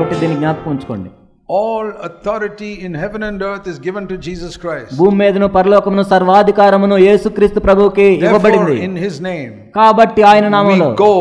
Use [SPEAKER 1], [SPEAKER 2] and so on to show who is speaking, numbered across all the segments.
[SPEAKER 1] కాబట్టి దీన్ని జ్ఞాపకం ఉంచుకోండి.
[SPEAKER 2] All authority in heaven and earth is given to Jesus Christ.
[SPEAKER 1] భూమి మీదను పరలోకమును సర్వాధికారమును యేసుక్రీస్తు ప్రభువుకి ఇవ్వబడింది.
[SPEAKER 2] In his name,
[SPEAKER 1] కాబట్టి ఆయన నామములో
[SPEAKER 2] we go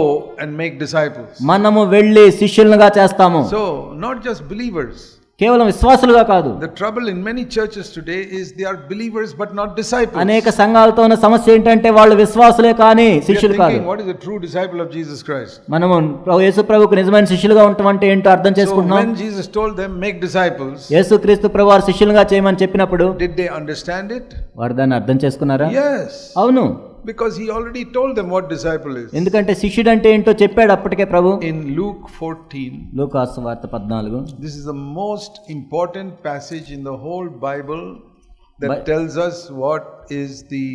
[SPEAKER 2] and make disciples.
[SPEAKER 1] మనము వెళ్ళి శిష్యులుగా చేస్తాము.
[SPEAKER 2] So not just believers,
[SPEAKER 1] కేవలం విశ్వాసులుగా కాదు.
[SPEAKER 2] The trouble in many churches today is they are believers but not disciples.
[SPEAKER 1] అనేక సంఘాలతో ఉన్న సమస్య ఏంటంటే వాళ్ళు విశ్వాసులే కానీ శిష్యులు కాదు.
[SPEAKER 2] What is a true disciple of Jesus Christ?
[SPEAKER 1] మనము యేసు ప్రభువుకు నిజమైన శిష్యులుగా ఉండటం అంటే ఏంటో అర్థం చేసుకుంటున్నాం.
[SPEAKER 2] So when Jesus told them make disciples,
[SPEAKER 1] యేసుక్రీస్తు ప్రభువు వారు శిష్యులుగా చేయమని చెప్పినప్పుడు
[SPEAKER 2] did they understand it?
[SPEAKER 1] వారు దాన్ని అర్థం చేసుకున్నారా?
[SPEAKER 2] Yes.
[SPEAKER 1] అవును.
[SPEAKER 2] Because he already told them what disciple is.
[SPEAKER 1] ఎందుకంటే శిష్యుడు అంటే ఏంటో చెప్పాడు అప్పటికే ప్రభు.
[SPEAKER 2] In Luke 14,
[SPEAKER 1] లూకా సువార్త 14,
[SPEAKER 2] this is the most important passage in the whole Bible that tells us what is the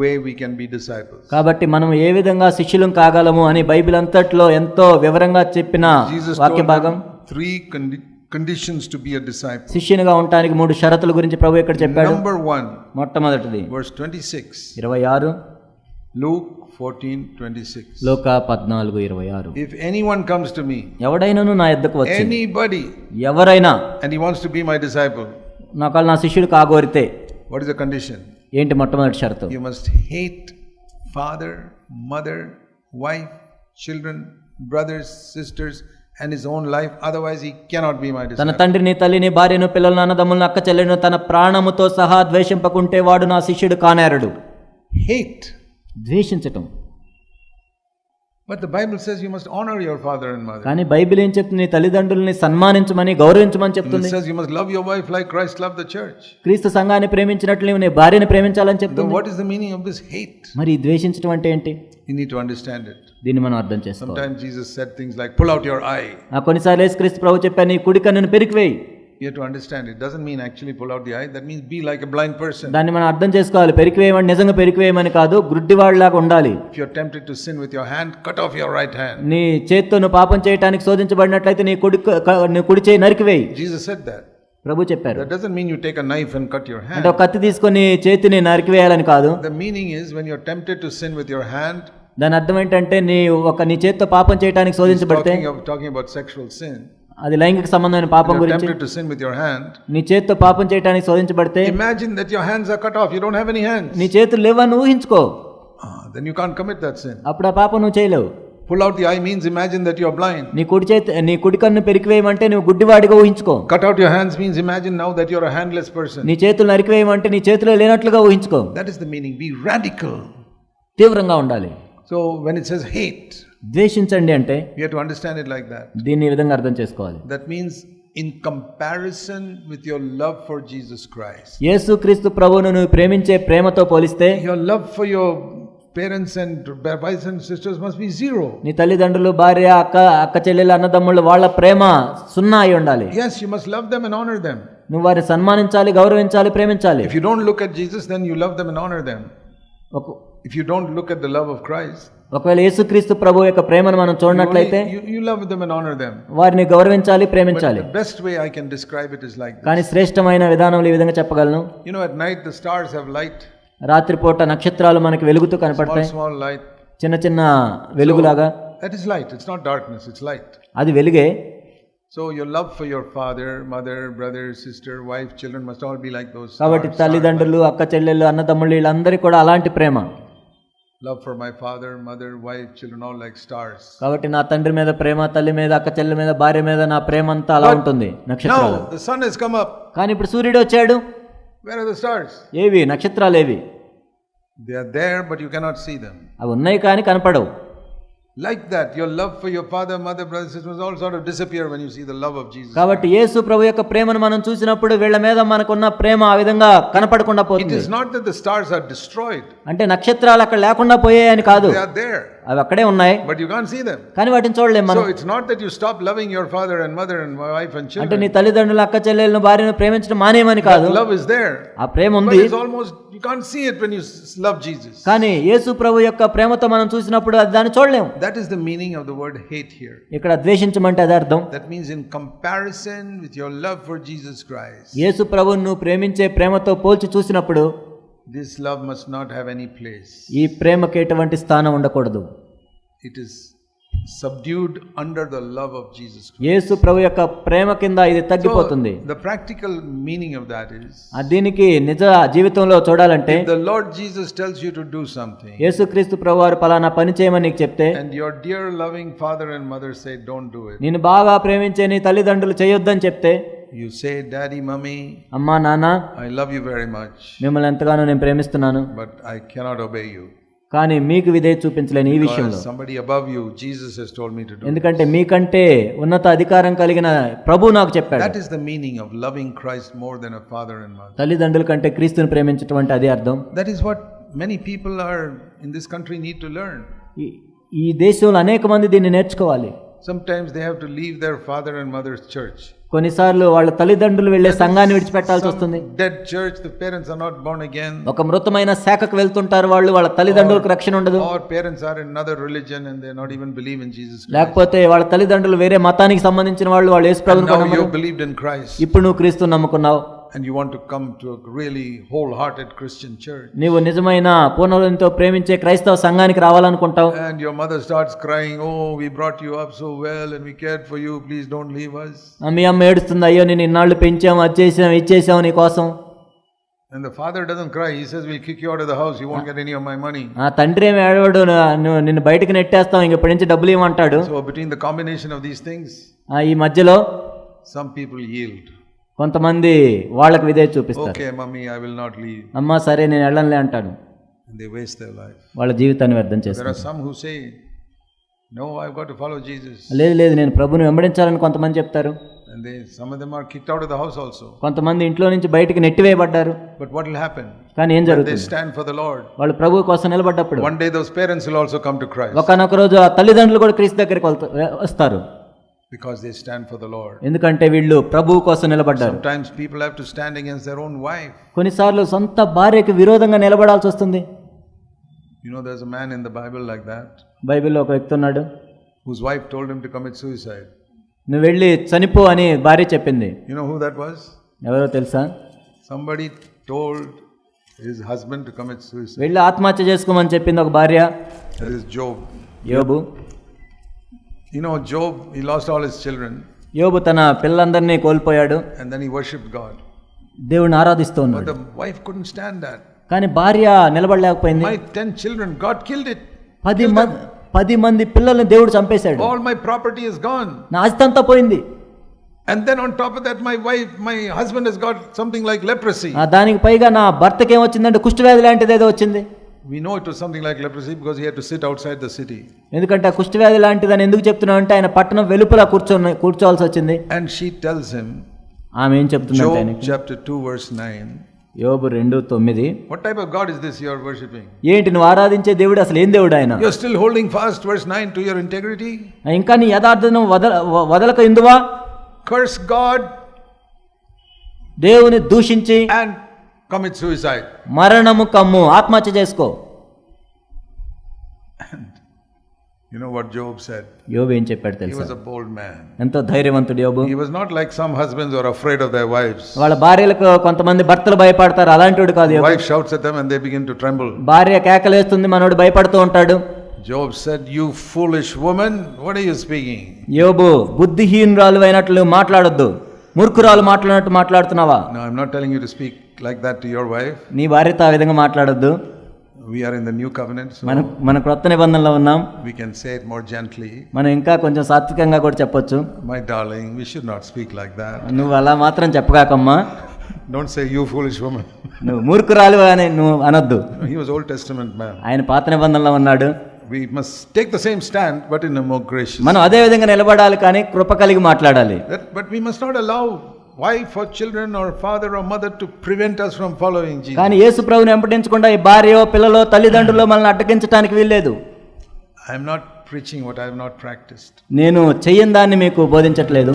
[SPEAKER 2] way we can be disciples.
[SPEAKER 1] కాబట్టి మనం ఏ విధంగా శిష్యులం కాగలము అని బైబిల్ అంతట్లో ఎంతో వివరంగా చెప్పిన వాక్య భాగం.
[SPEAKER 2] Three conditions to be a disciple.
[SPEAKER 1] శిష్యునిగా ఉండడానికి 3 షరతుల గురించి ప్రభు ఇక్కడ చెప్పాడు.
[SPEAKER 2] Number 1,
[SPEAKER 1] మొట్టమొదటిది
[SPEAKER 2] verse 26,
[SPEAKER 1] 26,
[SPEAKER 2] Luke 14:26.
[SPEAKER 1] Luka 14:26.
[SPEAKER 2] If anyone comes to me,
[SPEAKER 1] ఎవడైనాను నా యొద్దకు వచ్చి,
[SPEAKER 2] anybody,
[SPEAKER 1] ఎవరైనా,
[SPEAKER 2] and he wants to be my disciple,
[SPEAKER 1] నా శిష్యుడు కాగోరితే,
[SPEAKER 2] what is the condition?
[SPEAKER 1] ఏంటి మొట్టమొదటి షరతు?
[SPEAKER 2] You must hate father, mother, wife, children, brothers, sisters and his own life, otherwise he cannot be my disciple.
[SPEAKER 1] తన తండ్రిని, తల్లిని, భార్యను, పిల్లలను, అన్నదమ్ములను, అక్క చెల్లెలను తన ప్రాణముతో సహా ద్వేషింపకుంటే వాడు నా శిష్యుడు కానేరడు.
[SPEAKER 2] Hate,
[SPEAKER 1] ద్వేషించటం.
[SPEAKER 2] but the Bible says you must honor your father and mother.
[SPEAKER 1] కానీ బైబిల్ ఏం చెప్తుంది? నీ తల్లిదండ్రుల్ని సన్మానించమని, గౌరవించమని చెప్తుంది.
[SPEAKER 2] It says you must love your wife like Christ loved the church.
[SPEAKER 1] క్రీస్తు సంఘాన్ని ప్రేమించినట్లు నీ భార్యని ప్రేమించాలని చెప్తుంది.
[SPEAKER 2] What is the meaning of this hate?
[SPEAKER 1] మరి ద్వేషించడం అంటే ఏంటి?
[SPEAKER 2] You need to understand it.
[SPEAKER 1] దీన్ని మనం అర్థం చేసుకోవాలి.
[SPEAKER 2] Sometimes Jesus said things like pull out your eye.
[SPEAKER 1] కొన్నిసార్లు యేసుక్రీస్తు ప్రభు చెప్పారు నీ కుడి కన్నును పెరికివేయి.
[SPEAKER 2] You have to understand it doesn't mean actually pull out the eye, that means be like a blind person.
[SPEAKER 1] దాన్ని మనం అర్థం చేసుకోవాలి. పెరికివేయమని నిజంగా పెరికివేయమని కాదు, గుడ్డివాడిలాగా ఉండాలి.
[SPEAKER 2] If you are tempted to sin with your hand, cut off your right hand.
[SPEAKER 1] నీ చేత్తో నువ్వు పాపం చేయడానికి శోధించబడినట్లయితే నీ కుడి చేయి నరికివేయి.
[SPEAKER 2] Jesus said that.
[SPEAKER 1] ప్రభు చెప్పారు.
[SPEAKER 2] That doesn't mean you take a knife and cut your hand.
[SPEAKER 1] అంటే ఒక కత్తి తీసుకొని చేతిని నరికివేయాలని కాదు.
[SPEAKER 2] The meaning is when you are tempted to sin with your hand,
[SPEAKER 1] దాని అర్థం ఏంటంటే నీ చేత్తో పాపం చేయడానికి శోధించబడితే,
[SPEAKER 2] talking about sexual sin,
[SPEAKER 1] అది లైంగిక సంబంధమైన పాపం గురించి,
[SPEAKER 2] tempted to sin with your hand,
[SPEAKER 1] నీ చేత్తో పాపం చేయడానికి శోధించబడితే,
[SPEAKER 2] imagine that your hands are cut off, you don't have any hands,
[SPEAKER 1] నీ చేతులు లేవని ఊహించుకో.
[SPEAKER 2] then you can't commit that sin.
[SPEAKER 1] అప్పుడు ఆ పాపం నువ్వు చేయలేవు.
[SPEAKER 2] Pull out the eye means imagine that you are blind.
[SPEAKER 1] నీ కుడి కన్ను పెరికివేయమంటే నువ్వు గుడ్డివాడిగా ఊహించుకో.
[SPEAKER 2] Cut out your hands means imagine now that you are a handless person.
[SPEAKER 1] నీ చేతులు నరికివేయమంటే నీ చేతిలో లేనట్లుగా ఊహించుకో.
[SPEAKER 2] That is the meaning. Be radical.
[SPEAKER 1] తీవ్రంగా ఉండాలి.
[SPEAKER 2] So when it says hate,
[SPEAKER 1] ద్వేషించండి అంటే
[SPEAKER 2] we have to understand it like that.
[SPEAKER 1] దీన్ని ఈ విధంగా అర్థం చేసుకోవాలి.
[SPEAKER 2] That means in comparison with your love for Jesus Christ.
[SPEAKER 1] యేసుక్రీస్తు ప్రభువును నువ్వు ప్రేమించే ప్రేమతో పోలిస్తే
[SPEAKER 2] your love for your parents and wives and sisters must be zero.
[SPEAKER 1] నీ తల్లిదండ్రులు, భార్య, అక్క చెల్లెలు, అన్నదమ్ముళ్ళు వాళ్ళ ప్రేమ 0 అయి ఉండాలి.
[SPEAKER 2] Yes, you must love them and honor them.
[SPEAKER 1] నువ్వు వారిని సన్మానించాలి, గౌరవించాలి, ప్రేమించాలి.
[SPEAKER 2] If you don't look at Jesus, then you love them and honor them. If you don't look at the love of Christ,
[SPEAKER 1] ఒకవేళ యేసుక్రీస్తు ప్రభువు యొక్క ప్రేమను మనం చూడనట్లయితే
[SPEAKER 2] you love them and honor them.
[SPEAKER 1] వారిని గౌరవించాలి, ప్రేమించాలి.
[SPEAKER 2] The best way I can describe it is like this.
[SPEAKER 1] కానీ శ్రేష్టమైన విధానంలో ఈ విధంగా చెప్పగలను.
[SPEAKER 2] You know, at night the stars have light.
[SPEAKER 1] రాత్రిపూట నక్షత్రాలు మనకి వెలుగుతూ కనపడతాయి.
[SPEAKER 2] Small light.
[SPEAKER 1] చిన్న వెలుగులాగా.
[SPEAKER 2] That is light. It's not darkness, it's light.
[SPEAKER 1] అది వెలుగే.
[SPEAKER 2] So your love for your father, mother, brother, sister, wife, children must all be like those.
[SPEAKER 1] కాబట్టి తల్లిదండ్రులు, అక్క చెల్లెళ్ళు, అన్నదమ్ముళ్ళు వీళ్ళందరికీ కూడా అలాంటి ప్రేమ.
[SPEAKER 2] Love for my father, mother, wife, children all like stars.
[SPEAKER 1] కాబట్టి నా తండ్రి మీద ప్రేమ, తల్లి మీద, అక్క చెల్లెల మీద, భార్య మీద నా ప్రేమ అంతా అలా ఉంటుంది. నక్షత్రాలు.
[SPEAKER 2] Now the sun has come up.
[SPEAKER 1] కానీ ఇప్పుడు సూర్యుడు వచ్చాడు.
[SPEAKER 2] Where are the stars?
[SPEAKER 1] ఏవి? నక్షత్రాలు ఏవి?
[SPEAKER 2] They are there but you cannot see them.
[SPEAKER 1] అవి ఉన్నాయి కానీ కనపడవు.
[SPEAKER 2] Like that, your love for your father, mother, brothers, sisters all sort of disappear when you see the love of Jesus.
[SPEAKER 1] కాబట్టి యేసు ప్రభు యొక్క ప్రేమను మనం చూసినప్పుడు వీళ్ళ మీద మనకున్న ప్రేమ ఆ విధంగా కనపడకుండా పోతుంది.
[SPEAKER 2] It is not that the stars are destroyed.
[SPEAKER 1] అంటే నక్షత్రాలు అక్కడ లేకుండా పోయాయని కాదు.
[SPEAKER 2] They are there.
[SPEAKER 1] అవి అక్కడే ఉన్నాయి.
[SPEAKER 2] But you can't see them.
[SPEAKER 1] కానీ వాటిని చూడలేం మనం.
[SPEAKER 2] So it's not that you stop loving your father and mother and wife and children.
[SPEAKER 1] అంటే నీ తల్లిదండ్రులు, అక్క చెల్లెలను, భార్యను ప్రేమించడం మానేయమని కాదు.
[SPEAKER 2] Love is there.
[SPEAKER 1] ఆ ప్రేమ ఉంది.
[SPEAKER 2] But it's almost you can't see it when you love Jesus.
[SPEAKER 1] కానీ యేసు ప్రభు యొక్క ప్రేమతో మనం చూసినప్పుడు దాన్ని చూడలేం.
[SPEAKER 2] That is the meaning of the word hate here.
[SPEAKER 1] ఇక్కడ ద్వేషించమంటే అది అర్థం.
[SPEAKER 2] That means in comparison with your love for Jesus Christ.
[SPEAKER 1] యేసు ప్రభువును నువ్వు ప్రేమించే ప్రేమతో పోల్చి చూసినప్పుడు
[SPEAKER 2] this love must not have any place.
[SPEAKER 1] ఈ ప్రేమకి ఎటువంటి స్థానం ఉండకూడదు.
[SPEAKER 2] It is subdued under the love of Jesus Christ.
[SPEAKER 1] యేసు ప్రభు యొక్క ప్రేమ కింద ఇది తగ్గిపోతుంది.
[SPEAKER 2] The practical meaning of that is,
[SPEAKER 1] దీనికి నిజ జీవితంలో చూడాలంటే,
[SPEAKER 2] if the Lord Jesus tells you to do something,
[SPEAKER 1] యేసుక్రీస్తు ప్రభు వారు పలానా పని చేయమని నీకు చెప్తే,
[SPEAKER 2] and your dear loving father and mother say don't do it,
[SPEAKER 1] నిన్ను బాగా ప్రేమించే నీ తల్లిదండ్రులు చేయొద్దని చెప్తే,
[SPEAKER 2] you say, daddy, mummy,
[SPEAKER 1] అమ్మా నాన్న,
[SPEAKER 2] I love you very much,
[SPEAKER 1] మిమ్మల్ని ఎంతగానో నేను ప్రేమిస్తున్నాను,
[SPEAKER 2] but I cannot obey you.
[SPEAKER 1] కానీ మీకు విధేయత చూపించలేని ఈ విషయంలో,
[SPEAKER 2] somebody above you, Jesus has told me to do.
[SPEAKER 1] ఎందుకంటే మీకంటే ఉన్నత అధికారం కలిగిన ప్రభు నాకు చెప్పాడు.
[SPEAKER 2] That is the meaning of loving Christ more than a father and mother.
[SPEAKER 1] తల్లిదండ్రుల కంటే క్రీస్తుని ప్రేమించటం అంటే అదే అర్థం.
[SPEAKER 2] That is what many people are in this country need to learn.
[SPEAKER 1] ఈ దేశంలో అనేక మంది దీన్ని నేర్చుకోవాలి.
[SPEAKER 2] Sometimes they have to leave their father and mother's church.
[SPEAKER 1] కొన్నిసార్లు వాళ్ళ తల్లిదండ్రులు వెళ్ళే సంఘాన్ని విడిచిపెట్టాల్సి వస్తుంది.
[SPEAKER 2] Dead church, the parents are not born again.
[SPEAKER 1] ఒక మృతమైన శాఖకు వెళ్తుంటారు వాళ్ళు, వాళ్ళ తల్లిదండ్రులకు రక్షణ ఉండదు.
[SPEAKER 2] Or parents are in another religion and they not even believe in Jesus Christ.
[SPEAKER 1] లేకపోతే వాళ్ళ తల్లిదండ్రులు వేరే మతానికి సంబంధించిన వాళ్ళు, వాళ్ళు యేసు ప్రభువుని నమ్మరు.
[SPEAKER 2] Now you believed in Christ.
[SPEAKER 1] ఇప్పుడు నువ్వు క్రీస్తుని నమ్ముకున్నావు.
[SPEAKER 2] And you want to come to a really wholehearted Christian church.
[SPEAKER 1] నీవు నిజమైన పూర్ణహృదయంతో ప్రేమించే క్రైస్తవ సంఘానికి రావాలనుకుంటావు.
[SPEAKER 2] And your mother starts crying, oh, we brought you up so well and we cared for you, please don't leave us.
[SPEAKER 1] మీ అమ్మ ఏడుస్తుంది, అయ్యో నేను ఇన్నాళ్ళు పెంచాము, అది చేసాం, ఇది చేసాం నీ కోసం.
[SPEAKER 2] And the father doesn't cry, he says, we'll kick you out of the house, you won't get any of my money.
[SPEAKER 1] తండ్రి ఏమి ఏడవాడు, నిన్ను బయటకు నెట్టేస్తాం, ఇంకెప్పటి నుంచి డబ్బులు ఇవ్వమంటాడు.
[SPEAKER 2] So between the combination of these things,
[SPEAKER 1] ఈ మధ్యలో
[SPEAKER 2] some people yield.
[SPEAKER 1] కొంతమంది వాళ్ళకి విధేయత చూపిస్తారు.
[SPEAKER 2] Okay, mommy, I will not leave.
[SPEAKER 1] అమ్మా సరే నేను వెళ్ళనులే అంటాడు.
[SPEAKER 2] And they waste their life.
[SPEAKER 1] వాళ్ళ జీవితాన్ని వ్యర్థం
[SPEAKER 2] There
[SPEAKER 1] చేస్తారు.
[SPEAKER 2] are some who say, no, I've got to follow Jesus.
[SPEAKER 1] లేదు నేను ప్రభుని వెంబడించాలని కొంతమంది చెప్తారు.
[SPEAKER 2] And some of them are kicked out of the house also.
[SPEAKER 1] కొంతమంది ఇంట్లో నుంచి బయటికి నెట్టివేయబడ్డారు.
[SPEAKER 2] But what will happen?
[SPEAKER 1] కానీ ఏం
[SPEAKER 2] They
[SPEAKER 1] జరుగుతుంది?
[SPEAKER 2] stand for the Lord.
[SPEAKER 1] వాళ్ళు ప్రభు కోసం నిలబడ్డప్పుడు
[SPEAKER 2] One day those parents will also come to Christ.
[SPEAKER 1] ఒకనొక రోజు ఆ తల్లిదండ్రులు కూడా క్రీస్తు దగ్గరికి వస్తారు.
[SPEAKER 2] Because they stand for the Lord.
[SPEAKER 1] ఎందుకంటే వీళ్ళు ప్రభువు కోసం నిలబడ్డారు.
[SPEAKER 2] Sometimes people have to stand against their own wife.
[SPEAKER 1] కొన్నిసార్లు సొంత భార్యకి విరోధంగా నిలబడాల్సి వస్తుంది.
[SPEAKER 2] You know, there's a man in the Bible like that.
[SPEAKER 1] బైబిల్లో ఒక వ్యక్తి ఉన్నాడు,
[SPEAKER 2] whose wife told him to commit suicide.
[SPEAKER 1] నువ్వు వెళ్ళి చనిపో అని భార్య చెప్పింది.
[SPEAKER 2] You know who that was?
[SPEAKER 1] ఎవరో తెలుసా?
[SPEAKER 2] Somebody told his husband to commit suicide.
[SPEAKER 1] వెళ్ళి ఆత్మహత్య చేసుకోమని చెప్పింది ఒక భార్య.
[SPEAKER 2] That is Job.
[SPEAKER 1] యోబు.
[SPEAKER 2] You know, Job, he lost all his children.
[SPEAKER 1] యోబు తన పిల్లలందరినీ కోల్పోయాడు.
[SPEAKER 2] And then he worshipped God.
[SPEAKER 1] దేవుడిని ఆరాధిస్తూ
[SPEAKER 2] But
[SPEAKER 1] ఉన్నాడు.
[SPEAKER 2] the wife couldn't stand that.
[SPEAKER 1] కానీ భార్య నిలబడలేకపోయింది.
[SPEAKER 2] My 10 children, God killed it.
[SPEAKER 1] 10 మంది పిల్లల్ని దేవుడు చంపేశాడు.
[SPEAKER 2] All my property is gone.
[SPEAKER 1] నా ఆస్తి అంతా పోయింది.
[SPEAKER 2] And then on top of that, my husband has got something like leprosy.
[SPEAKER 1] దానికి పైగా నా భర్తకి ఏమొచ్చిందంటే కుష్ఠవ్యాధి లాంటిది ఏదో వచ్చింది.
[SPEAKER 2] We know it was something like leprosy because he had to sit outside the city.
[SPEAKER 1] ఎందుకంటే ఆ కుష్ఠవ్యాధి లాంటిదని ఎందుకు చెప్తున్నావు అంటే ఆయన పట్టణం వెలుపల కూర్చోవాల్సి వచ్చింది.
[SPEAKER 2] And she tells him,
[SPEAKER 1] ఆమె ఏం చెప్తుందంటే
[SPEAKER 2] Job
[SPEAKER 1] ఆయనకి,
[SPEAKER 2] chapter 2 verse 9.
[SPEAKER 1] యోబు 2:9.
[SPEAKER 2] What type of God is this you are worshipping?
[SPEAKER 1] ఏంటి నువ్వు ఆరాధించే దేవుడు అసలు ఏం దేవుడు ఆయన?
[SPEAKER 2] You are still holding fast verse 9 to your integrity?
[SPEAKER 1] ఇంకా నీ యథార్థతను వదలక ఎందువా?
[SPEAKER 2] Curse God
[SPEAKER 1] దేవుని దూషించి
[SPEAKER 2] and commit suicide.
[SPEAKER 1] మరణము కమ్ము, ఆత్మహత్య చేసుకో.
[SPEAKER 2] You know what Job said?
[SPEAKER 1] యోబు ఏం చెప్పాడు
[SPEAKER 2] He
[SPEAKER 1] తెలుసా?
[SPEAKER 2] was a bold man.
[SPEAKER 1] ఎంతో ధైర్యవంతుడు యోబు.
[SPEAKER 2] He was not like some husbands who are afraid of their wives.
[SPEAKER 1] వాళ్ళ భార్యలకు కొంతమంది భర్తలు భయపడతారు, అలాంటివాడు కాదు యోబు.
[SPEAKER 2] Wife shouts at them and they begin to tremble.
[SPEAKER 1] భార్య కేకలేస్తుంది, మనోడు భయపడుతూ ఉంటాడు.
[SPEAKER 2] Job said, you foolish woman, what are you speaking?
[SPEAKER 1] యోబు, బుద్ధిహీనురాలు అయినట్లు మాట్లాడొద్దు, మూర్ఖురాలు మాట్లాడినట్టు మాట్లాడుతున్నావా?
[SPEAKER 2] No, I'm not telling you to speak like that to your wife.
[SPEAKER 1] నీ భార్యతో ఆ విధంగా మాట్లాడొద్దు.
[SPEAKER 2] We are in the new covenant, so
[SPEAKER 1] మన క్రొత్త నిబంధనలో ఉన్నాం.
[SPEAKER 2] we can say it more gently.
[SPEAKER 1] మనం ఇంకా కొంచెం సాత్వికంగా కూడా చెప్పొచ్చు.
[SPEAKER 2] My darling, we should not speak like that.
[SPEAKER 1] నువ్వు అలా మాత్రం చెప్పగాకమ్మా.
[SPEAKER 2] Don't say you foolish woman.
[SPEAKER 1] నువ్వు మూర్ఖురాలు అని నువ్వు అనొద్దు.
[SPEAKER 2] He was Old Testament man.
[SPEAKER 1] ఆయన పాత నిబంధనలో ఉన్నాడు.
[SPEAKER 2] We must take the same stand but in a more gracious.
[SPEAKER 1] మనం అదే విధంగా నిలబడాలి, కానీ కృప కలిగి మాట్లాడాలి.
[SPEAKER 2] But we must not allow wife or children or father or mother to prevent us from following Jesus.
[SPEAKER 1] కానీ యేసు ప్రభువుని వెంబడించకుండా ఈ భార్యో పిల్లలో తల్లిదండ్రులు మనల్ని అడ్డగించడానికి వీల్లేదు.
[SPEAKER 2] I am not preaching what I have not practiced.
[SPEAKER 1] నేను చెయ్యని దాన్ని మీకు బోధించట్లేదు.